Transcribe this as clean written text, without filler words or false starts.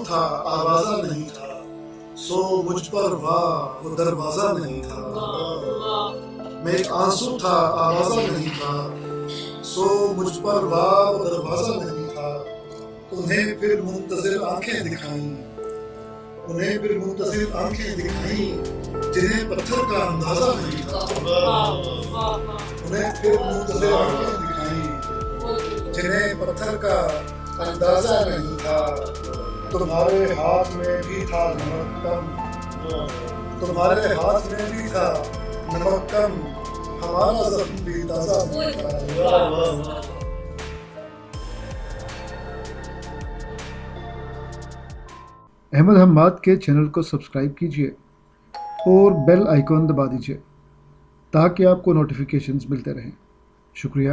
تھا آوازہ نہیں تھا، سو مجھ پر واہ وہ دروازہ نہیں تھا۔ میں ایک آنسو تھا آوازہ نہیں تھا، سو مجھ پر واہ وہ دروازہ نہیں تھا۔ انہیں پھر منتظر آنکھیں دکھائیں، انہیں پھر منتظر آنکھیں دکھائیں جنہیں پتھر کا اندازہ نہیں تھا۔ انہیں پھر منتظر آنکھیں دکھائیں جنہیں پتھر کا اندازہ نہیں تھا۔ تمہارے ہاتھ میں بھی تھا نمک کم، تمہارے ہاتھ میں بھی تھا نمک کم، ہمارا زخم بھی تازہ نہیں تھا۔ احمد حماد کے چینل کو سبسکرائب کیجیے اور بیل آئیکن دبا دیجیے تاکہ آپ کو نوٹیفیکیشنز ملتے رہیں۔ شکریہ۔